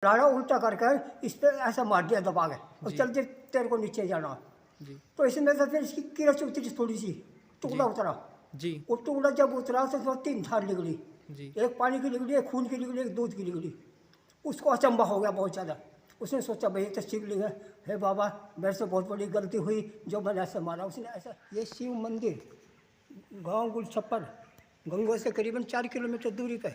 लाड़ा उल्टा करके इस पे ऐसा मार दिया दबा के और चल दे तेरे को नीचे जाना जी तो इसमें से फिर इसकी कीरच उतरी थोड़ी सी टुकड़ा उतरा। जी वो टुकड़ा जब उतरा तो उसमें 3 धार निकली, जी एक पानी की निकली, एक खून की निकली, एक दूध की निकली। उसको अचंभा हो गया बहुत ज़्यादा। उसने सोचा भाई ये तो शिवलिंग है, हे बाबा मेरे से बहुत बड़ी गलती हुई जो मैंने ऐसे मारा। उसने ऐसा ये शिव मंदिर गाँव गुलछप्पर गंगोह से करीबन 4 किलोमीटर दूरी पे।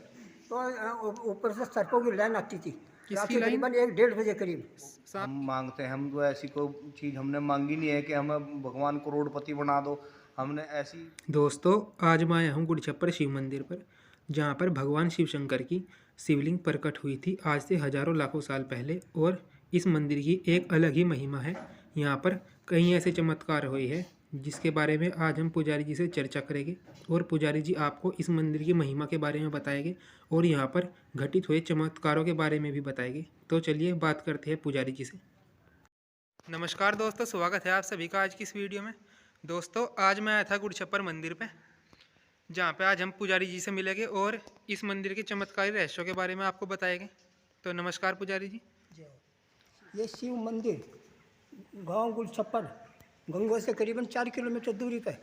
तो ऊपर से सर्पों की लाइन आती थी किसकी रात के लाइन? करीबन 1-1:30 बजे करीब। साहब हम मांगते हैं, हम तो ऐसी कोई चीज़ हमने मांगी नहीं है कि हमें भगवान करोड़पति बना दो। हमने ऐसी दोस्तों, आज मैं आया हूँ गुड़छप्पर शिव मंदिर पर, जहाँ पर भगवान शिव शंकर की शिवलिंग प्रकट हुई थी आज से हजारों लाखों साल पहले। और इस मंदिर की एक अलग ही महिमा है। यहाँ पर कई ऐसे चमत्कार हुए हैं जिसके बारे में आज हम पुजारी जी से चर्चा करेंगे और पुजारी जी आपको इस मंदिर की महिमा के बारे में बताएंगे और यहाँ पर घटित हुए चमत्कारों के बारे में भी बताएंगे। तो चलिए बात करते हैं पुजारी जी से। नमस्कार दोस्तों, स्वागत है आप सभी का आज की इस वीडियो में। दोस्तों, आज मैं आया था गुड़छप्पर मंदिर पे, जहाँ पे आज हम पुजारी जी से मिलेंगे और इस मंदिर के चमत्कारी रहस्यों के बारे में आपको बताएंगे। तो नमस्कार पुजारी जी। ये शिव मंदिर गांव गुलछप्पर गंगोह से करीबन 4 किलोमीटर दूरी पे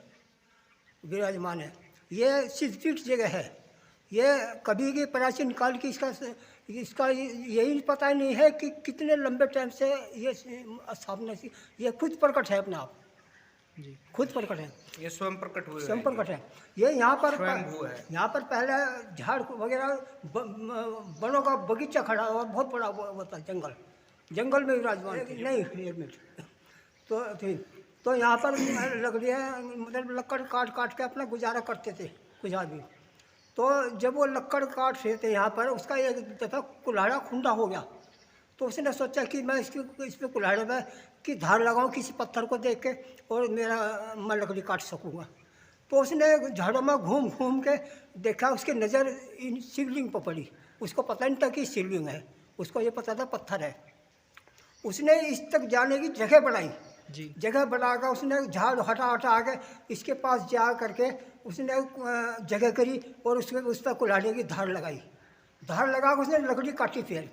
विराजमान है। ये सिद्धपीठ जगह है। ये कभी की प्राचीन काल की इसका यही पता ही नहीं है कि कितने लंबे टाइम से ये स्थापना थी। ये खुद प्रकट है अपने आप, जी खुद प्रकट है, ये स्वयं प्रकट हुए स्वयं प्रकट है। ये यहाँ पर स्वयंभू है। यहाँ पर पहले झाड़ वगैरह वनों का बगीचा खड़ा और बहुत बड़ा वो था जंगल, जंगल में विराजमान थे। नहीं 1 मिनट तो थी। तो यहाँ पर लकड़ियाँ मतलब लकड़ काट काट के अपना गुजारा करते थे कुछ आदमी। तो जब वो लकड़ काट रहे थे यहाँ पर, उसका एक दफ़ा कुल्हाड़ा खुंडा हो गया। तो उसने सोचा कि मैं इस पे कुल्हाड़े में की धार लगाऊं किसी पत्थर को देख के और मैं लकड़ी काट सकूँगा। तो उसने झाड़ों में घूम घूम के देखा, उसकी नज़र इन शिवलिंग पर पड़ी। उसको पता नहीं था कि शिवलिंग है, उसको ये पता था पत्थर है। उसने इस तक जाने की जगह बनाई, जी जगह बनाकर उसने झाड़ हटा हटा के इसके पास जा करके उसने जगह करी और उस पर कुल्हाड़े की धार लगाई। धार लगा कर उसने लकड़ी काटी। फिर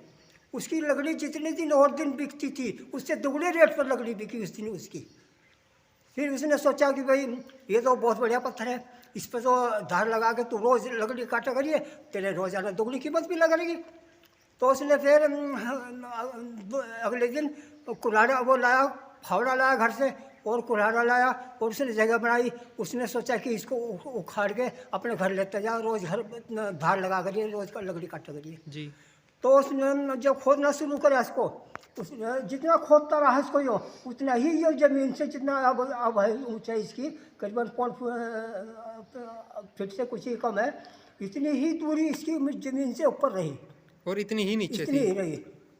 उसकी लकड़ी जितने दिन और दिन बिकती थी उससे दुगने रेट पर लकड़ी बिकी उस दिन उसकी। फिर उसने सोचा कि भाई ये तो बहुत बढ़िया पत्थर है, इस पर तो धार लगा के तू रोज़ लकड़ी काटा करिए, तेरे रोज़ाना दुगनी कीमत भी लगा रहेगी। तो उसने फिर अगले दिन कुल्हाड़ा वो लाया, फावड़ा लाया घर से और कुल्हाड़ा लाया और उसने जगह बनाई। उसने सोचा कि इसको उखाड़ के अपने घर लेते जाओ, रोज़ घर धार लगा करिए, रोज़ का लकड़ी काटा करिए। जी तो उसने जब खोदना शुरू करा इसको, उसने जितना खोदता रहा इसको यो उतना ही ये ज़मीन से जितना अब है ऊंचाई इसकी करीबन 5 फीट से कुछ ही कम है, इतनी ही दूरी इसकी ज़मीन से ऊपर रही, और इतनी ही नीचे इतनी थी। ही रही।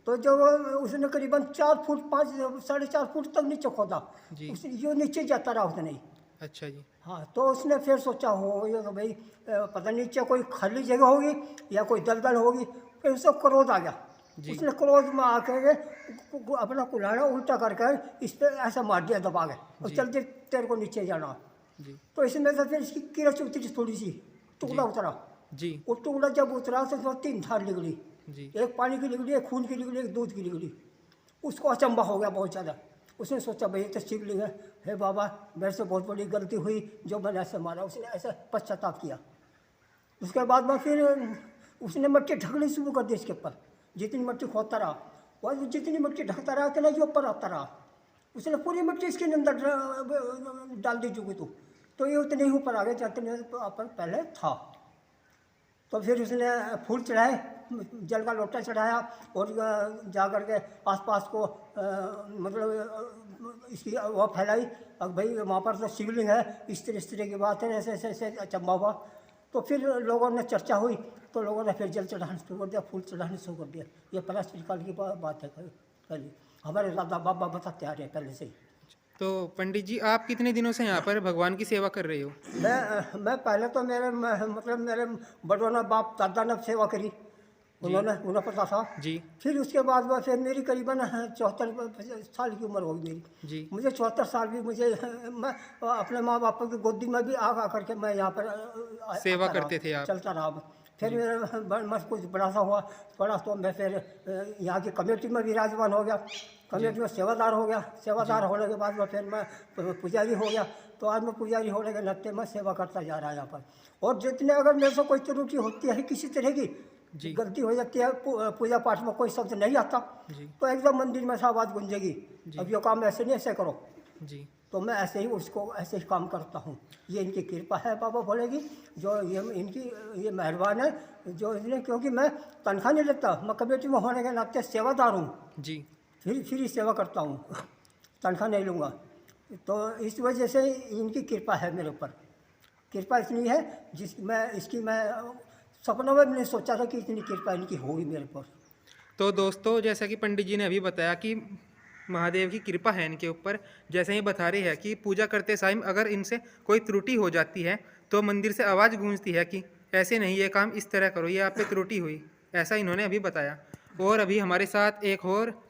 तो जब उसने करीबन 4 फुट 5-4.5 फुट तक नीचे खोदा, जी उसने जो नीचे जाता रहा उतना ही। अच्छा जी। हाँ, तो उसने फिर सोचा हो ये तो भाई पता नहीं नीचे कोई खाली जगह होगी या कोई दलदल होगी। फिर उसको क्रोध आ गया। जी उसने क्रोध में आकर के अपना कुल्हाड़ा उल्टा करके इस पे ऐसा मार दिया दबा के और जी। चल दे तेरे को नीचे जाना। जी तो इसमें से फिर इसकी कीरच उतरी थोड़ी सी, टुकड़ा जी। उतरा। जी वो टुकड़ा जब उतरा तो उसमें 3 धार निकली, जी एक पानी की निकली, एक खून की निकली, एक दूध की निकली। उसको अचंभा हो गया बहुत ज़्यादा। उसने सोचा भाई ये तो शिवलिंग है, हे बाबा मेरे से बहुत बड़ी गलती हुई जो मैंने ऐसे मारा। उसने ऐसा पश्चाताप किया। उसके बाद में फिर उसने मिट्टी ढकनी शुरू कर दी इसके ऊपर। जितनी मिट्टी खोदता रहा और जितनी मिट्टी ढकता रहा उतना ही ऊपर आता रहा। उसने पूरी मिट्टी इसके अंदर डाल दी चुकी तो ये उतने ही ऊपर आ गए जितने ऊपर पहले था। तो फिर उसने फूल चढ़ाए, जल का लोटा चढ़ाया और जा कर के आसपास को मतलब इसकी वो फैलाई। अब भाई वहाँ पर तो शिवलिंग है, इस तरह की बात है, ऐसे ऐसे ऐसे अचंभा हुआ। तो फिर लोगों ने चर्चा हुई तो लोगों ने फिर जल चढ़ाना शुरू कर दिया, फूल चढ़ाना शुरू कर दिया। ये प्राचीन काल की बात है, पहले हमारे दादा बाबा बताते आ रहे हैं पहले से ही। तो पंडित जी, आप कितने दिनों से यहाँ पर भगवान की सेवा कर रहे हो? मैं पहले तो मतलब मेरे बड़ों ने बाप दादा ने सेवा करी, उन्हें पता था। जी फिर उसके बाद में फिर मेरी करीबन 74 साल की उम्र होगी मेरी। जी मुझे 74 साल भी मैं अपने माँ बाप की गोदी में भी आ करके मैं यहाँ पर सेवा आता रहा, करते थे आप? चलता रहा। फिर मेरा मस्त कुछ बड़ा सा हुआ, बड़ा तो मैं फिर यहाँ की कमेटी में विराजमान हो गया, कमेटी में सेवादार हो गया, सेवादार होने के बाद में फिर मैं पुजारी हो गया। तो आज मैं पुजारी होने के नाते मैं सेवा करता जा रहा है यहाँ पर। और जितने अगर मेरे से कोई त्रुटि होती है किसी तरह की जी गलती हो जाती है, पूजा पाठ में कोई शब्द नहीं आता, जी तो एकदम मंदिर में से आवाज़ गूंजेगी, अब ये काम ऐसे नहीं ऐसे करो। जी तो मैं ऐसे ही उसको ऐसे ही काम करता हूँ। ये इनकी कृपा है बाबा भोले की, जो ये इनकी ये मेहरबान है, जो इसलिए क्योंकि मैं तनख्वाह नहीं लेता, मैं कमेटी में होने के नाते सेवादार हूँ, जी फ्री सेवा करता हूँ, तनख्वाह नहीं लूँगा। तो इस वजह से इनकी कृपा है मेरे ऊपर। कृपा इतनी है इसकी मैं सपनों में भी नहीं सोचा था कि इतनी कृपा इनकी होगी मेरे पर। तो दोस्तों, जैसा कि पंडित जी ने अभी बताया कि महादेव की कृपा है इनके ऊपर, जैसे ही बता रही है कि पूजा करते टाइम अगर इनसे कोई त्रुटि हो जाती है तो मंदिर से आवाज़ गूंजती है कि ऐसे नहीं, ये काम इस तरह करो, ये आप पे त्रुटि हुई, ऐसा इन्होंने अभी बताया। और अभी हमारे साथ एक और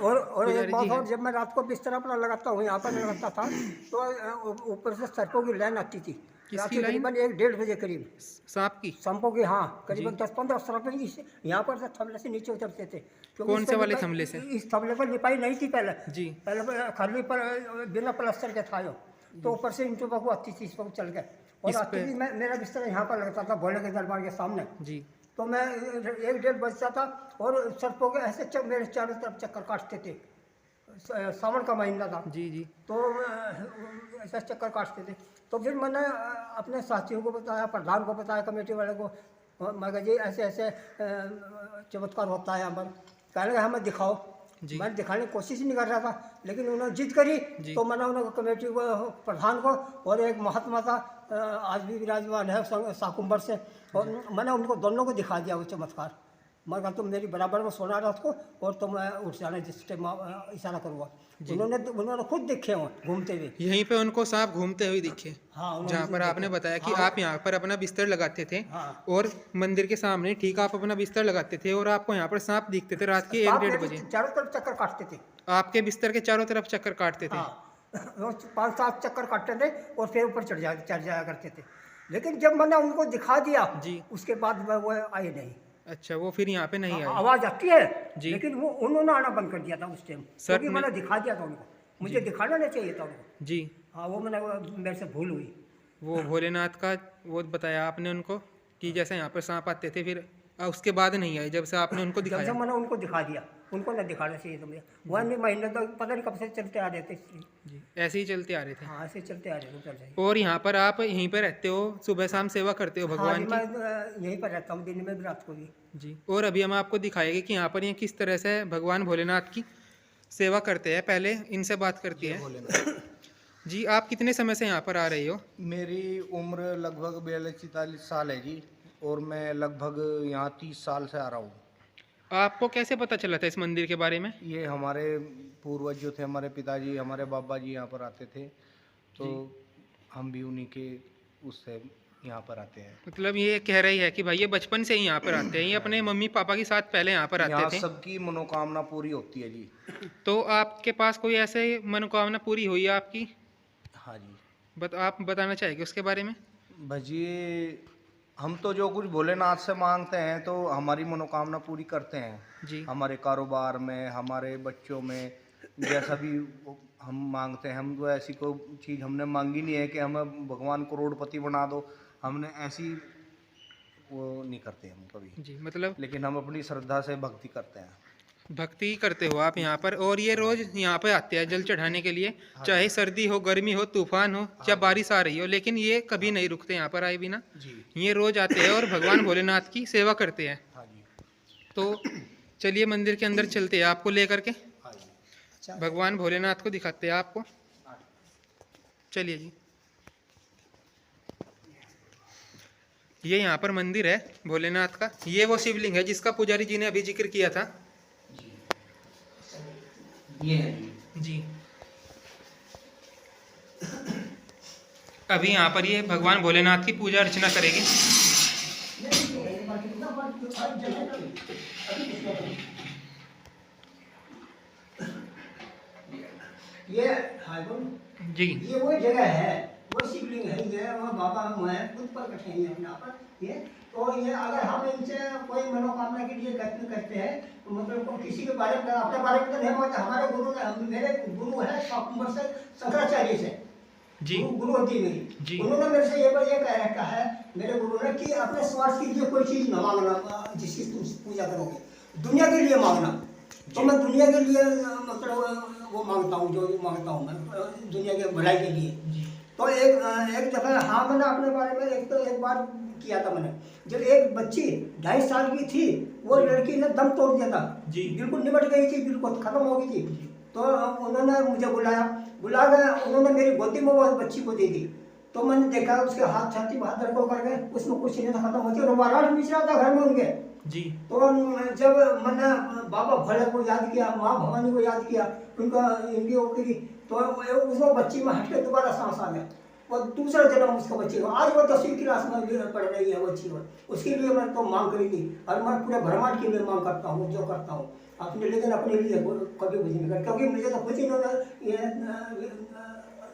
और एक पुजारी बात जी हैं। और, जब मैं रात को बिस्तर अपना लगाता हूँ, यहाँ पर लगाता था, तो ऊपर से सर्पों की लाइन आती थी, किसकी रात के लाइन? करीबन 1-1:30 बजे करीब सांप की? सांपों की, हाँ, करीबन 10-15 सर्प यहाँ पर से थमले से नीचे उतरते थे। क्योंकि कौन इस से पर वाले लिपाई- थमले से? इस थमले पर लिपाई नहीं थी पहले, जी खाली पर बिना प्लास्टर के था यो, तो ऊपर से इंटू बहू आती थी, इस पर चल गए। और इस आती पे- थी, मेरा बिस्तर यहाँ पर लगता था भोले के दरबार के सामने। जी तो मैं 1-1:30 बजता था और सर्पों के ऐसे मेरे चारों तरफ चक्कर काटते थे। सावन का महीना था, जी जी तो ऐसा चक्कर काटते थे। तो फिर मैंने अपने साथियों को बताया, प्रधान को बताया, कमेटी वाले को, मैं कहा जी ऐसे ऐसे चमत्कार होता है यहाँ पर। कहने लगा हमें दिखाओ। जी। मैं दिखाने की कोशिश नहीं कर रहा था, लेकिन उन्होंने जिद करी, जी। तो मैंने उन्होंने कमेटी को, प्रधान को, और एक महात्मा था आज भी विराजमान है साकुम्बर से, और मैंने उनको दोनों को दिखा दिया वो चमत्कार। मैं कहा तुम मेरी बराबर में सोना रात को, और तुम उठ जाना जिस टाइम इशारा करूँगा। उन्होंने खुद देखे हो घूमते हुए। यहीं पे उनको सांप घूमते हुए दिखे, हाँ, उन्होंने जहाँ पर देखे। आपने बताया कि हाँ। आप यहाँ पर अपना बिस्तर लगाते थे हाँ। और मंदिर के सामने ठीक आप अपना बिस्तर लगाते थे और आपको यहाँ पर सांप दिखते थे रात के सांप 1-1:30 मेरे बजे। चारों तरफ चक्कर काटते थे। आपके बिस्तर के चारों तरफ चक्कर काटते थे? हाँ, वो 5-7 चक्कर काटते थे और फिर ऊपर चढ़ जाया करते थे। लेकिन जब मैंने उनको दिखा दिया, जी। उसके बाद वो आए नहीं। अच्छा, वो फिर यहाँ पे नहीं आए? आवाज आती है, जी। लेकिन वो उन्होंने आना बंद कर दिया था उस टाइम, सर क्योंकि मैं- मैंने दिखा दिया था उनको। मुझे दिखाना नहीं चाहिए था उनको। जी। हाँ, वो मेरे से भूल हुई। वो भोलेनाथ का वो बताया आपने उनको कि जैसे यहाँ पर सांप आते थे, फिर उसके बाद नहीं आए जब से आपने उनको जब दिखाया? से मैंने उनको दिखा दिया, उनको न दिखाना चाहिए था मुझे। 1 महीने तक पता नहीं कब से चलते आ रहे थे। जी, ऐसे ही चलते आ रहे थे। हाँ, ऐसे चलते आ रहे थे, उतर जाइए। और यहाँ पर आप यहीं पर रहते हो, सुबह शाम सेवा करते हो हाँ भगवान जी, की? मैं यहीं पर रहता हूँ, दिन में भी रात को भी। जी। और अभी हम आपको दिखाएंगे कि यहाँ पर ये किस तरह से भगवान भोलेनाथ की सेवा करते हैं। पहले इनसे बात करती है। जी, आप कितने समय से यहाँ पर आ रही हो? मेरी उम्र लगभग 42-44 साल है जी, और मैं लगभग यहाँ 30 साल से आ रहा हूँ। आपको कैसे पता चला था इस मंदिर के बारे में? ये हमारे पूर्वज जो थे, हमारे पिताजी, हमारे बाबा जी यहाँ पर आते थे, तो हम भी उन्हीं के उससे यहाँ पर आते हैं। मतलब ये कह रही है कि भाई ये बचपन से ही यहाँ पर आते हैं, ये अपने मम्मी पापा के साथ पहले यहाँ पर यहाँ आते थे। सबकी मनोकामना पूरी होती है जी। तो आपके पास कोई ऐसे मनोकामना पूरी हुई है आपकी? हाँ जी। आप बताना चाहेंगे उसके बारे में? भजिए, हम तो जो कुछ भोलेनाथ से मांगते हैं तो हमारी मनोकामना पूरी करते हैं। जी। हमारे कारोबार में, हमारे बच्चों में, जैसा भी हम मांगते हैं। हम तो ऐसी कोई चीज़ हमने मांगी नहीं है कि हमें भगवान करोड़पति बना दो, हमने ऐसी वो नहीं करते हम कभी। जी, मतलब लेकिन हम अपनी श्रद्धा से भक्ति करते हैं। भक्ति करते हो आप यहाँ पर, और ये रोज यहाँ पे आते हैं जल चढ़ाने के लिए, चाहे सर्दी हो, गर्मी हो, तूफान हो या बारिश आ रही हो, लेकिन ये कभी नहीं रुकते यहाँ पर आए बिना। जी। ये रोज आते हैं और भगवान भोलेनाथ की सेवा करते हैं। हाँ जी। तो चलिए मंदिर के अंदर चलते हैं आपको लेकर के, हाँ जी। भगवान भोलेनाथ को दिखाते हैं आपको। चलिए जी। ये यहाँ पर मंदिर है भोलेनाथ का। ये वो शिवलिंग है जिसका पुजारी जी ने अभी जिक्र किया था। ये है जी। अभी यहाँ पर ये भगवान भोलेनाथ की पूजा अर्चना करेंगे। ये हाँ, जी। ये वो जगह है, वो शिवलिंग शिवलिंग है ये, और बाबा मैं खुद प्रकट है ये अपने आप पर ये। तो ये अगर हम इनसे कोई मनोकामना के लिए करते हैं, तो मतलब किसी के बारे में, अपने बारे में तो नहीं होता, हमारे गुरु ने, मेरे गुरु है शाकुंभर से शंकराचार्य से जी गुरु होती जी। मेरी, उन्होंने मेरे से ये कह रखा है मेरे गुरु ने कि अपने स्वार्थ के लिए कोई चीज़ न मांगना, जिसकी तुम पूजा करोगे, दुनिया के लिए मांगना। तो मैं दुनिया के लिए मतलब वो मांगता हूँ, जो मांगता हूँ मैं दुनिया के भलाई के लिए। तो एक दफ़ा हाँ मैंने अपने बारे में एक बार किया था मैंने, जब एक बच्ची 2.5 साल की थी, वो लड़की ने दम तोड़ दिया था जी। बिल्कुल निमट गई थी, बिल्कुल खत्म हो गई थी। तो उन्होंने मुझे बुला कर उन्होंने मेरी गोदी में वो बच्ची को दे दी। तो मैंने देखा उसके हाथ छाती में हाथ धड़को कर गए, उसमें कुछ नहीं था, खत्म होती और वाराणसी बीच रहा था घर में उनके जी। तो जब मैंने बाबा भोले को याद किया, माँ भवानी को याद किया, उनका इनकी वो करी, तो उसको बच्ची में हट के दोबारा सांस आ गया, वो दूसरा जन्म उसका बच्चे को। आज वो 10वीं क्लास में पढ़ रही है बच्ची को, उसके लिए मैं तो मांग करी थी, और मैं पूरे ब्रह्मांड के लिए मांग करता हूँ जो करता हूँ अपने, लेकिन अपने लिए कभी कुछ नहीं कर, क्योंकि मुझे तो कुछ इन्होंने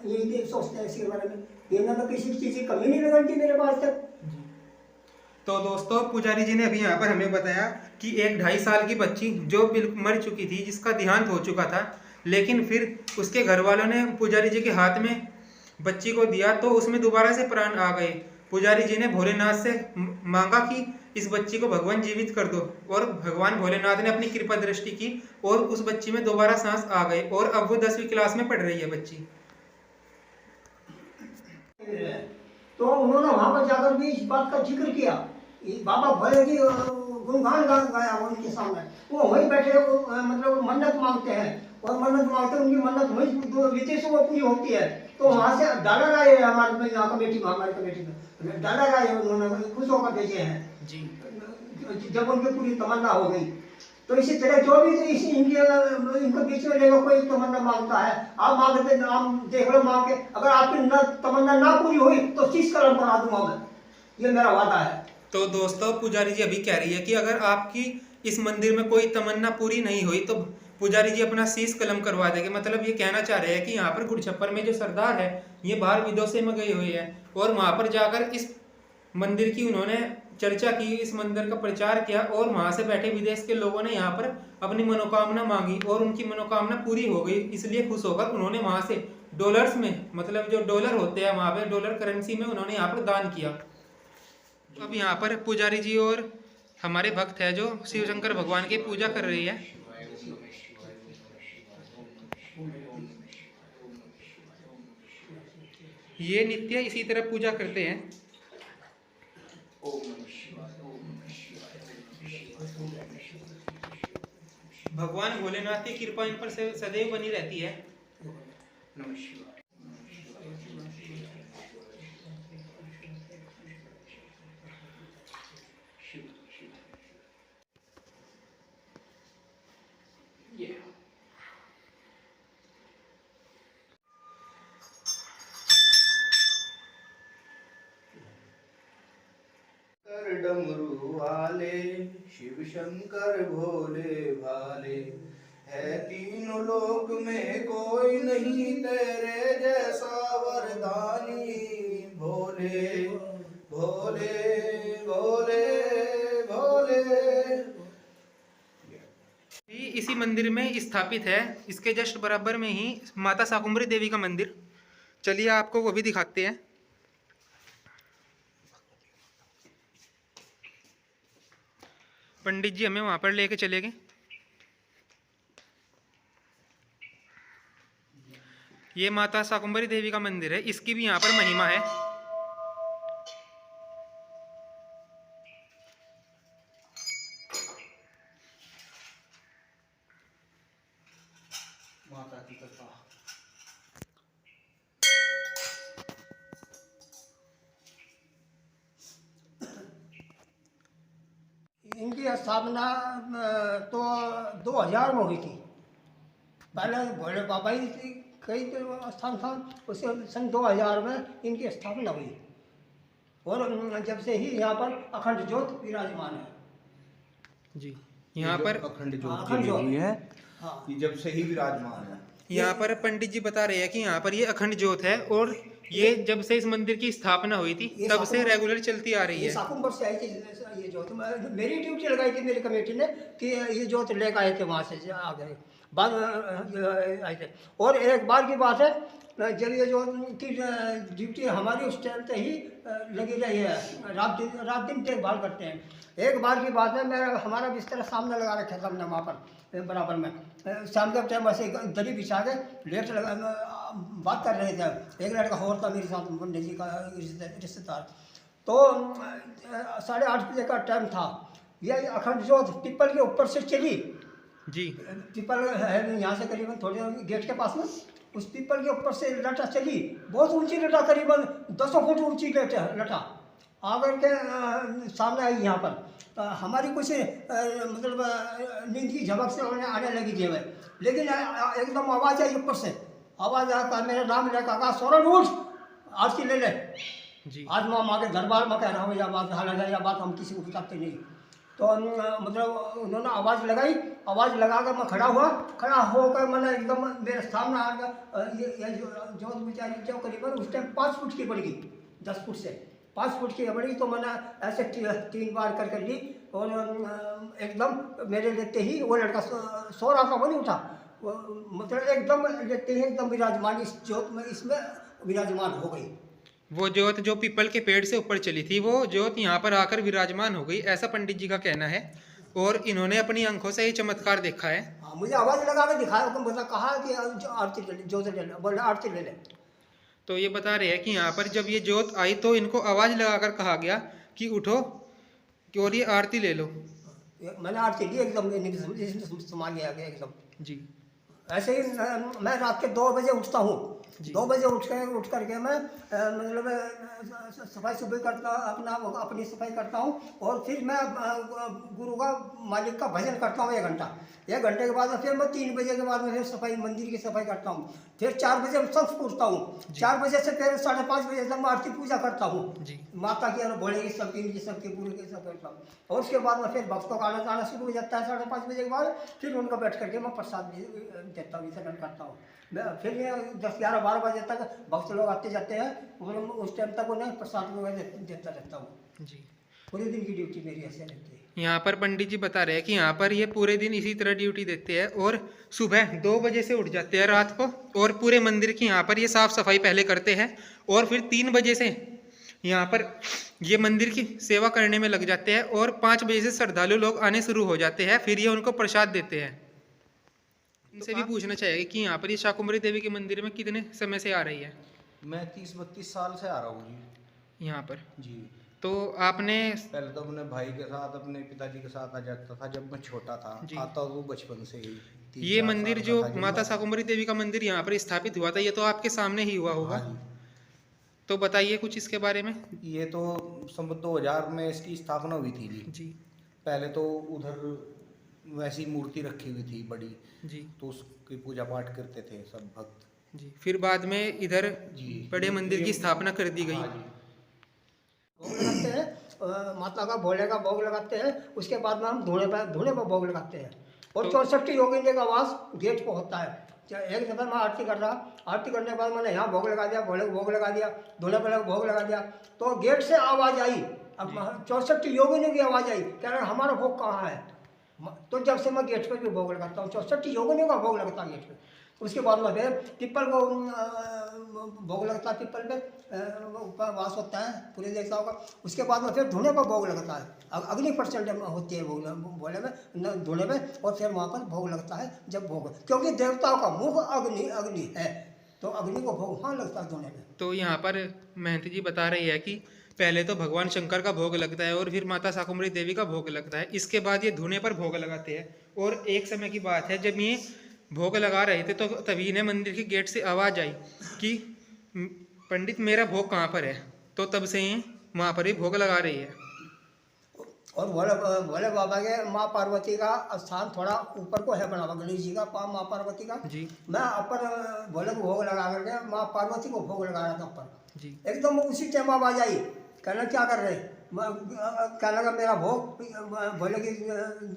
ये सोचते हैं इसके बारे में, इन्होंने किसी चीज़ की कमी नहीं लगाई मेरे पास तक। तो दोस्तों पुजारी जी ने अभी यहाँ पर हमें बताया कि एक 2.5 साल की बच्ची जो बिल्कुल मर चुकी थी, जिसका देहांत हो चुका था, लेकिन फिर उसके घर वालों ने पुजारी जी के हाथ में बच्ची को दिया तो उसमें दोबारा से प्राण आ गए। पुजारी जी ने भोलेनाथ से मांगा कि इस बच्ची को भगवान जीवित कर दो, और भगवान भोलेनाथ ने अपनी कृपा दृष्टि की और उस बच्ची में दोबारा सांस आ गए, और अब वो 10वीं क्लास में पढ़ रही है बच्ची। तो उन्होंने वहां पर जाकर भी इस बात का जिक्र किया, बाबा भोले की गुणगान गाया उनके सामने। वो वहीं बैठे मतलब मन्नत मांगते हैं, और मन्नत मांगते हैं, उनकी मन्नत वहीं विदेशों में पूरी होती है। तो वहाँ से डॉलर आए हमारे यहाँ कमेटी में, हमारी कमेटी में डॉलर आए, उन्होंने खुश होकर भेजे हैं जी। जब उनकी पूरी तमन्ना हो गई। तो इसी तरह जो भी इस इनके बीच में रहेगा, कोई तमन्ना मांगता है, आप मांगते नाम देख लो मांग के, अगर आपकी तमन्ना ना पूरी हुई तो 30 कलम बना दूंगा मैं, ये मेरा वादा है। तो दोस्तों पुजारी जी अभी कह रही है कि अगर आपकी इस मंदिर में कोई तमन्ना पूरी नहीं हुई तो पुजारी जी अपना शीश कलम करवा देंगे। मतलब ये कहना चाह रहे हैं कि यहाँ पर गुड़छप्पर में जो सरदार है ये बाहर विदेशों में गए हुए हैं, और वहाँ पर जाकर इस मंदिर की उन्होंने चर्चा की, इस मंदिर का प्रचार किया, और वहाँ से बैठे विदेश के लोगों ने यहाँ पर अपनी मनोकामना मांगी और उनकी मनोकामना पूरी हो गई। इसलिए खुश होकर उन्होंने वहाँ से डॉलर्स में, मतलब जो डॉलर होते हैं वहाँ पे डॉलर करेंसी में उन्होंने यहाँ पर दान किया। अब यहाँ पर पुजारी जी और हमारे भक्त है जो शिव शंकर भगवान की पूजा कर रही है। ये नित्य इसी तरह पूजा करते हैं। भगवान भोलेनाथ की कृपा इन पर सदैव बनी रहती है। डमरू वाले शिव शंकर भोले भाले, है तीनों लोक में कोई नहीं तेरे जैसा वरदानी, भोले भोले भोले भोले। इसी मंदिर में स्थापित है, इसके जस्ट बराबर में ही माता शाकुंभरी देवी का मंदिर। चलिए आपको वो भी दिखाते हैं। पंडित जी हमें वहां पर लेके चले गए। ये माता शाकुंभरी देवी का मंदिर है, इसकी भी यहाँ पर महिमा है। माता की कृपा। इनकी स्थापना तो 2000 में हुई थी। पहले भोले बाबा ही थी, कई तो स्थान था, उसके सन 2000 में इनकी स्थापना हुई, और जब से ही यहाँ पर अखंड ज्योत विराजमान है। जी यहाँ पर अखंड अखंड ज्योत ज्योत हुई है, हाँ। कि जब से ही विराजमान है। यहाँ पर पंडित जी बता रहे हैं कि यहाँ पर ये अखंड ज्योत है और ये जब से इस मंदिर की स्थापना हुई थी ये तब से साकुम्बर- रेगुलर चलती आ रही ये है। साकुम्बर से आई थी ये जोत। मेरी ड्यूटी लगाई थी मेरी कमेटी ने कि ये जोत लेकर आए थे वहाँ से आ गए बाद आए थे। और एक बार की बात है जब ये जो की ड्यूटी हमारी उस टाइम से ही लगी रही है, रात दिन देखभाल करते हैं। एक बार की बात है, मैं हमारा बिस्तर सामने लगा रखा था हमने वहाँ पर बराबर में, शाम के टाइम ऐसे दरी बिछा के लेट लगा बात कर रहे थे। एक लड़का और था मेरे साथ पंडित जी का रिश्तेदार। तो 8:30 बजे का टाइम था। यह अखंड ज्योत पीपल के ऊपर से चली जी पीपल है यहाँ से करीबन थोड़े गेट के पास में, उस पीपल के ऊपर से लटा चली, बहुत ऊंची लटा, करीबन 200 फुट ऊंची लटा आकर के सामने आई यहाँ पर। हमारी कुछ मतलब नींद की झपक से आने लगी थी हमें, लेकिन एकदम आवाज़ आई ऊपर से, आवाज़ आकर मेरा नाम लेकर कहा सोरन उठ आरती ले ले। जी आज मैं माँ के दरबार में कह रहा हूँ, यह बात हालांकि यह बात हम किसी को बताते नहीं। तो मतलब उन्होंने आवाज़ लगाई, आवाज़ लगा कर मैं खड़ा होकर मैंने एकदम मेरे सामने आ गया। ये जो बेचारी जो करीबन उस टाइम 5 फुट की बढ़ गई, 10 फुट से 5 फुट की बढ़ी। तो मैंने ऐसे 3 बार कर ली और एकदम मेरे लेते ही वो लड़का सो रहा था, वो नहीं उठा, मतलब एकदम लेते ही एकदम विराजमान इस ज्योत में इसमें विराजमान हो गई। वो ज्योत जो पीपल के पेड़ से ऊपर चली थी वो ज्योत यहाँ पर आकर विराजमान हो गई, ऐसा पंडित जी का कहना है। और इन्होंने अपनी आंखों से ये चमत्कार देखा है। हाँ, मुझे आवाज़ लगा के दिखाया, मतलब कहा कि आरती ले ले, ज्योत ले ले, बोले आरती ले ले। तो ये बता रहे हैं कि यहाँ पर जब ये ज्योत आई तो इनको आवाज़ लगाकर कहा गया कि उठो कि और ये आरती ले लो। मैंने आरती ली, एकदम समा गया एकदम। जी ऐसे ही मैं रात के 2 बजे उठता हूँ। 2 बजे उठ करके मैं मतलब सफाई करता अपनी सफाई करता हूँ और फिर मैं गुरु का मालिक का भजन करता हूँ 1 घंटा। 1 घंटे के बाद फिर मैं 3 बजे के बाद में फिर सफाई मंदिर की सफाई करता हूँ। फिर 4 बजे सब पूछता हूँ, 4 बजे से फिर 5:30 बजे तक मैं आरती पूजा करता हूँ जी माता की और भोले की सबकी पूरी की सब करता हूँ। और उसके बाद में फिर भक्तों का आना जाना शुरू हो जाता है 5:30 बजे के बाद। फिर उनका बैठ करके मैं प्रसाद देता हूँ, वितरण करता हूँ। मैं फिर ये 10, 11, 12 बजे तक भक्त लोग आते जाते हैं, उस टाइम तक उन्हें प्रसाद देता रहता हूँ। जी पूरे दिन की ड्यूटी मेरी ऐसे रहती है। यहाँ पर पंडित जी बता रहे हैं कि यहाँ पर ये पूरे दिन इसी तरह ड्यूटी देते हैं और सुबह 2 बजे से उठ जाते हैं रात को और पूरे मंदिर की यहाँ पर ये साफ सफाई पहले करते हैं और फिर 3 बजे से यहाँ पर ये मंदिर की सेवा करने में लग जाते हैं और 5 बजे से श्रद्धालु लोग आने शुरू हो जाते हैं, फिर ये उनको प्रसाद देते हैं। इनसे भी पूछना चाहिए कि यहाँ पर ये शाकुंभरी देवी के मंदिर में कितने समय से आ रही है? मैं 30-32 साल से आ रहा हूँ जी। यहाँ पर जी तो आपने पहले तो अपने भाई के साथ अपने पिताजी के साथ आ जाता था जब मैं छोटा था, जी। आता तो बचपन से ही। 3-4 ये मंदिर साल जो का था माता मैं- शाकुंभरी देवी का मंदिर यहाँ पर स्थापित हुआ था, ये तो आपके सामने ही हुआ होगा। हाँ जी। तो बताइए कुछ इसके बारे में। ये तो सन 2000 में इसकी स्थापना हुई थी जी। जी पहले तो उधर वैसी मूर्ति रखी हुई थी बड़ी, जी तो उसकी पूजा पाठ करते थे सब भक्त जी। फिर बाद में इधर जी। बड़े मंदिर की स्थापना कर दी गई। हाँ जी। भोग लगाते हैं, माता का भोले का भोग लगाते हैं। उसके बाद में हम धूणे पर भोग लगाते हैं। और 64 योगिनी का वास गेट को होता है। एक दफा मैं आरती कर रहा, आरती करने के बाद मैंने यहाँ भोग लगा दिया, भोले को भोग लगा दिया, धूणे पर भोग लगा दिया। तो गेट से आवाज़ आई, अब 64 योगिनी की आवाज़ आई, कह रहे हमारा भोग कहाँ है। तो जब से मैं गेट पर भी भोग लगाता हूँ, 64 योगिनी का भोग लगता है गेट पर। उसके बाद में फिर पीपल को भोग लगता है, पीपल पे ऊपर वास होता है पूरे देवताओं का। उसके बाद में फिर धुने पर भोग लगता है, अग्नि प्रचंड होती है भोले में धुने में, और फिर वहाँ पर भोग लगता है जब भोग, क्योंकि देवताओं का मुख अग्नि है, तो अग्नि को भोग वहाँ लगता है धुने में। तो यहाँ पर महंत जी बता रही है कि पहले तो भगवान शंकर का भोग लगता है और फिर माता शाकुंभरी देवी का भोग लगता है, इसके बाद ये धुने पर भोग लगाते हैं। और एक समय की बात है जब ये भोग लगा रहे थे तो तभी इन्हें मंदिर के गेट से आवाज़ आई कि पंडित मेरा भोग कहाँ पर है। तो तब से ये वहाँ पर ही भोग लगा रही है। और भोले बाबा के माँ पार्वती का स्थान थोड़ा ऊपर को है बना हुआ, गणेश जी का माँ पार्वती का जी मैं अपर भोले को भोग लगा करके माँ पार्वती को भोग लगा रहा था ऊपर। जी एकदम उसी टाइम आवाज आई, कहना क्या कर रहे, कहने लगा मेरा भोग भोले की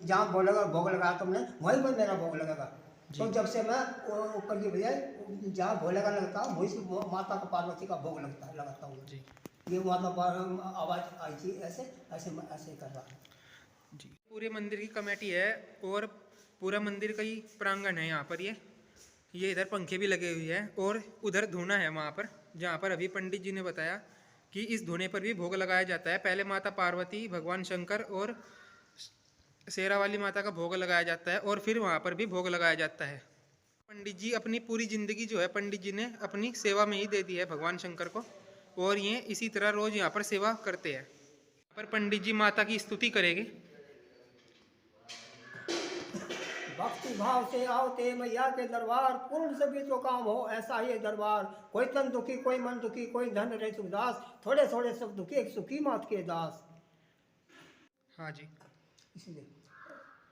जहाँ भोले का भोग लगाया तुमने वहीं पर मेरा भोग लगेगा। तो जब से मैं ऊपर की बजाय जहाँ भोले का लगता हूँ वहीं से माता का पार्वती का भोग लगाता हूँ जी ये माता आवाज़ आई थी ऐसे ऐसे ऐसे कर रहा हूँ। जी। पूरे मंदिर की कमेटी है और पूरा मंदिर का ही प्रांगण है यहाँ पर। ये इधर पंखे भी लगे हुए हैं और उधर धूना है वहाँ पर, जहाँ पर अभी पंडित जी ने बताया कि इस धूने पर भी भोग लगाया जाता है। पहले माता पार्वती, भगवान शंकर और शेरा वाली माता का भोग लगाया जाता है और फिर वहाँ पर भी भोग लगाया जाता है। पंडित जी अपनी पूरी जिंदगी जो है पंडित जी ने अपनी सेवा में ही दे दी है भगवान शंकर को, और ये इसी तरह रोज यहाँ पर सेवा करते हैं। पर पंडित जी माता की स्तुति करेंगे। भक्ति भाव से आओ ते मैया के दरबार, पूर्ण सभी तो काम हो ऐसा ही दरबार। कोई तन दुखी कोई मन दुखी कोई धन रहे सुखदास, थोड़े थोड़े सब दुखी एक सुखी मात के दास। हाँ जी। इसलिए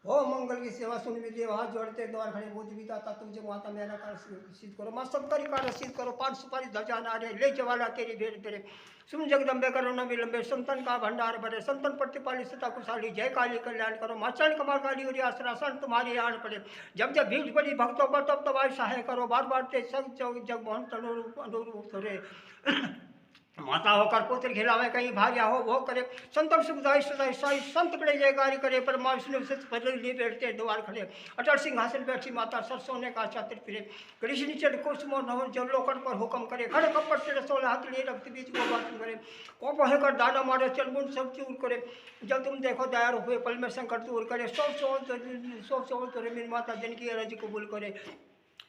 हो मंगल की सेवा सुन विजय हाथ जोड़ते द्वार खड़े बोझ भी दाता तुझे माता मेरा कर सिद्ध करो, माँ सब करी कार्य सिद्ध करो। पान सुपारी ध्वजा नारे ले जवाला तेरी भेड़ तेरे, सुन जगदम्बे करो न विलंबे, संतन का भंडार भरे, संतन प्रतिपाली सता कुशाली, जय काली कल्याण करो। माचरण कमाल काली और आसरा सन तुम्हारी आड़ पड़े, जब जब भीड़ पड़ी भक्तों पर तब तब आय सहाय करो। बार बार ते सब जग मोहन अनुरूप करे, माता होकर पुत्र खिलावे कहीं भार्या हो वो करे। संतन सुखदाई सदाई साई संत बड़े जयकारी करे, पर माँ विष्णु से पहले लिए बैठते द्वार खड़े। अटल सिंहासन बैठी माता सर सोने का छात्र फिरे, कृष्ण चढ़ कुसुम नहो जब लोकन पर हुक्म करे। खड़े कपट से रसोल हाथ लिए रक्त बीच को बातन करे, को पहे कर दाना मारे चलमुन सब चूर करे। जब तुम देखो दयार हुए पल में संकट दूर करे, सौ सौ तोरे मेरी माता जन की अर्जी कबूल करे।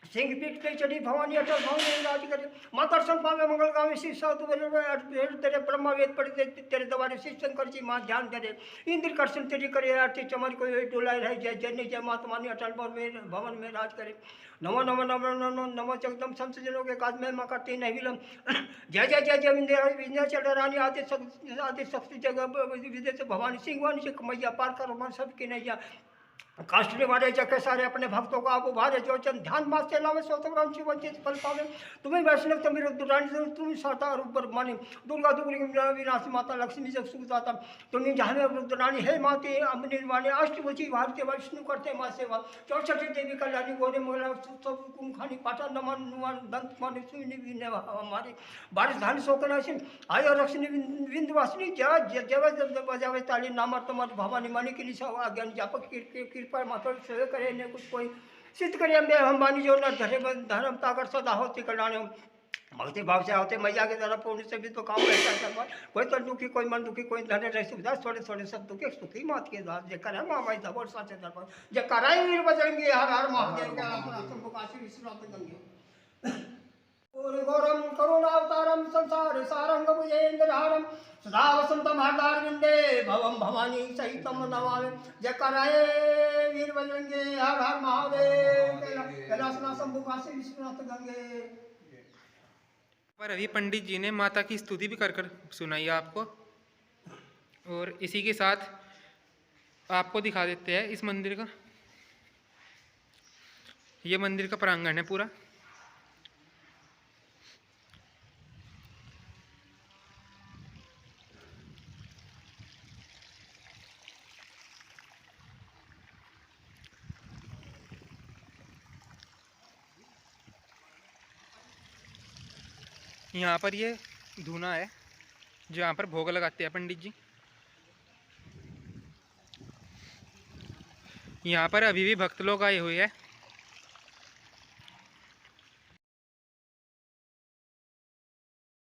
सिंह पीठ पे चढ़ी भवानी अटल भवानी राज करे, माता दर्शन पावे मंगल गावे शिव साधु तेरे ब्रह्मा वेद पढ़ते तेरे दवारे शिव शंकर जी माँ ध्यान करे। इंद्र कर्षण तेरी करे आरती चमन को डोलाए रहे, जय जय जय माता मानी अटल भवन में राज करे। नमो नमो नमो नमो नमो जगदम संत जनों के काज महिमा करती नहीं विलम, जय जय जय जय विंध्या चढ़ रानी आदि शक्ति जगह विजय से भवानी सिंह वाणी से मैया पार करो मन सबकी नैया। काष्टी मारे जके सारे अपने भक्तों को आप उभारे, जो चंद ध्यान मास से लावे सोतम शिव वंचित फल पावे। तुम्हें वैष्णव तुम रुद्राणी तुम साता रूप मानी, दुर्गा दुर्गी विनाशी माता लक्ष्मी जग सुखदाता। तुम्हें जहाँ रुद्राणी है माते अम्बनीर्वाणी, अष्टभुजी भारतीय विष्णु करते माँ सेवा। 64 देवी कल्याणी गोरे मोला सब कुंखानी पाटा नमन नुमान दंत मानी सुनी हमारे बारिश धान शोकनाशी आयो रक्षणी विंध्यवासिनी जय बजावे ताली नामर तुम्हारी भवानी मानी की निशा अज्ञान जापक कृपा माता सेवा करे ने कुछ कोई सिद्ध करे। अम्बे हम बानी जो न धरे धर्म ताकर सदा होती कल्याण, भक्ति भाव से होते मैया के तरफ पूर्ण से भी तो काम रहता है। कोई तो दुखी कोई मन दुखी कोई धन रहे सुविधा, थोड़े थोड़े सब दुखी सुखी मात के द्वार जे करे माँ माई दबोर साचे दरबार, जे कराई वीर बजरंगी हर हर महादेव का शंभु काशी विश्वनाथ गंगे। गौरम करुणावतारम संसार सारंग भुजेन्द्रहारम, सदा वसंतम हरदारविंदे भवम भवानी सहितम नमामि। जय कराए वीर बजरंगे हर हर महादेव, कैलाशनाथ शंभु काशी विश्वनाथ गंगे। पर अभी पंडित जी ने माता की स्तुति भी कर सुनाई आपको, और इसी के साथ आपको दिखा देते हैं इस मंदिर का। ये मंदिर का प्रांगण है पूरा। यहाँ पर ये धूना है जहाँ पर भोग लगाते हैं पंडित जी। यहाँ पर अभी भी भक्त लोग आए हुए हैं।